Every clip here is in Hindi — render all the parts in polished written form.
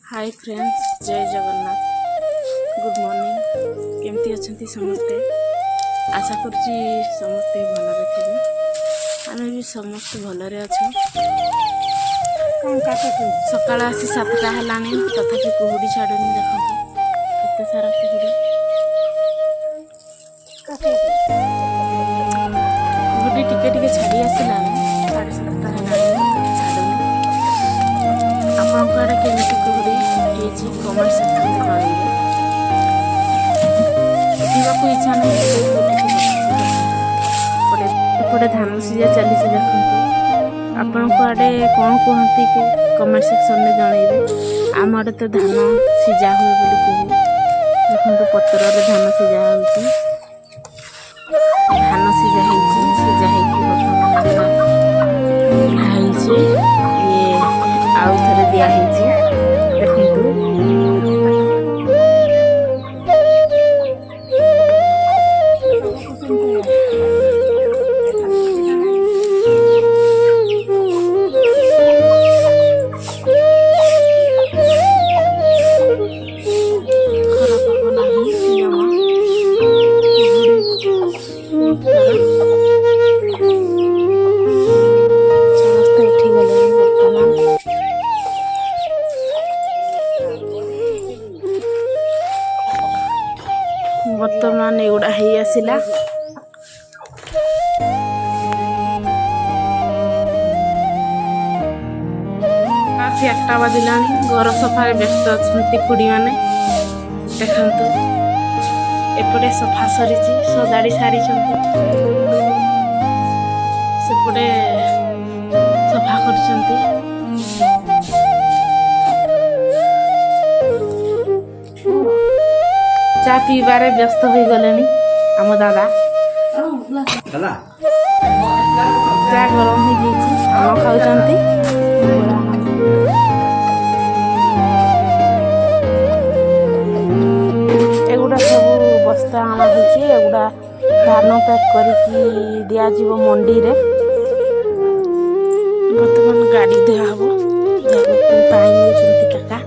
हाय फ्रेंड्स, जय जगन्नाथ। Good morning. केमती अच्छा समस्ते? आशा करुँची समस्ते भलरे थे। आम भी समस्त भलरे अच्छे। सकाल आसी 7टा है तथापि कुहुड़ी छाड़ुनी। देखो केते सारा कुहुड़ी। कुहुड़ी टिके टिके छाड़ी आसला 7:30 है छाड़ुनी। आपड़े केमती कुहुड़ी कमेंट सेक्शन में जणाइए। उठा इच्छा नहीं एपटे धान सीझा चली देखु। आपण आड़े कौन कहती कि कमेंट सेक्शन में जनइबे। आम आड़े तो धान सीझा हुए बोली कहू। देखो पतर धान सीझा हो धान सीझा सीझा ये आउ थे दिखाई देखु। बर्तमान एगुड़ा हो आसला। राति 8टा बाजिला। घर सफार व्यस्त अच्छा खुड़ी मैंने देखु। एपटे सफा सरी सजाड़ी सारी सेपटे सफा कर। चा पीबारे व्यस्त हो गले आम दादा। चा गरम हो आम खाऊं। एगुड़ा सब बस्ता आना एगुड़ा धान पैक करके दिज्व मंडी रे। बर्तमान गाड़ी दिहब पानी नौकरी काका।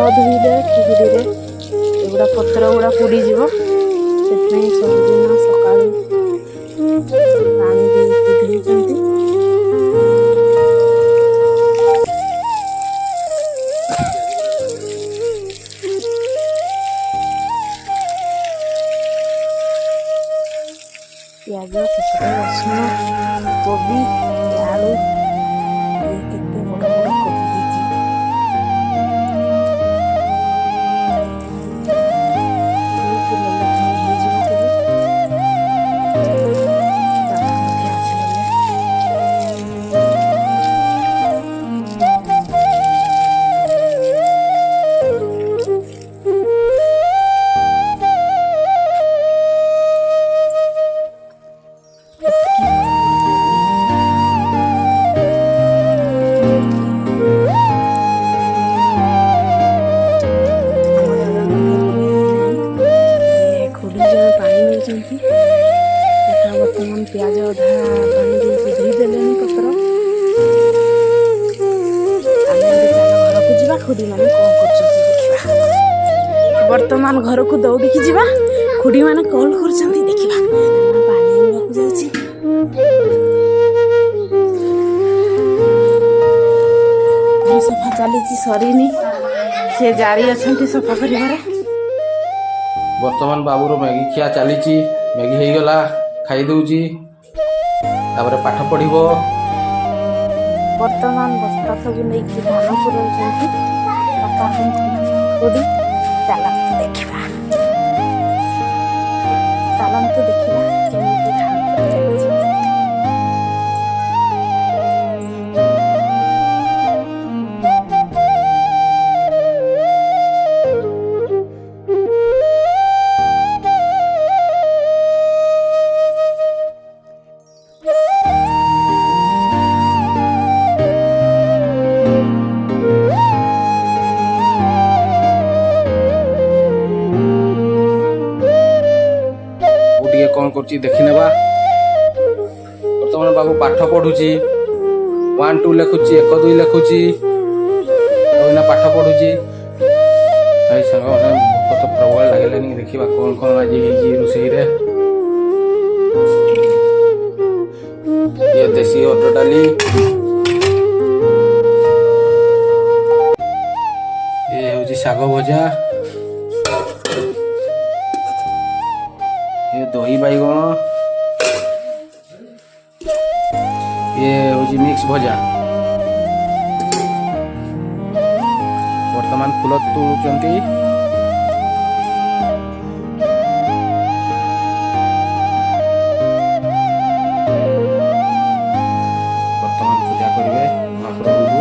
धुईले कुहुड़ी एगुड़ा पत्र गुड़ा पोड़ी जीव से सबुदिन सकाल पानी धोते। प्याज रसुण कोबी आलू केते बड़ बड़ कोबी खुड़ी मैंने कौन कर वर्तमान घर को दौड़िकी जा खुड़ी मैंने कॉल कर देखा पानी आने जाऊँ सफा चली सरीनी से जारी अच्छा सफा कर बर्तमान बाबूर मैगी खिया चली मैगी हो गला खाई दूची तापर पाठ पढ़ वर्तमान बस्ता सब नहीं धान पुराई खुड़ी चलतु देखा चलतु देखा केମିତି धान चलती कौन कर देखी नेबा बर्तमान बाबू पाठ पढ़ुची 1 2 लिखुची 1 2 लिखुची पाठ पढ़ुची भोक तो प्रबल लगे देखा कौन कौन आज रोषे ये देसी हरड़ डाली ये हूँ शाग भजा ये दही बैगण ये हूँ मिक्स भजा वर्तमान फूल तोड़ुचंती वर्तमान पूजा करेंगे महाप्रभु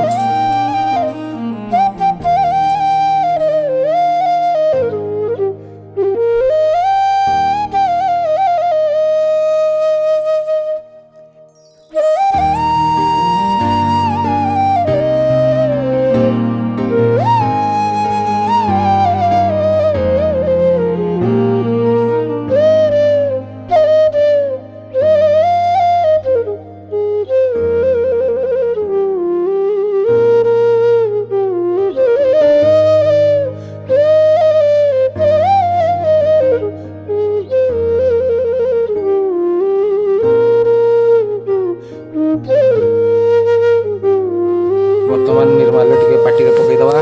वर्तमान निर्माल्य टिके पार्टी पकईदबा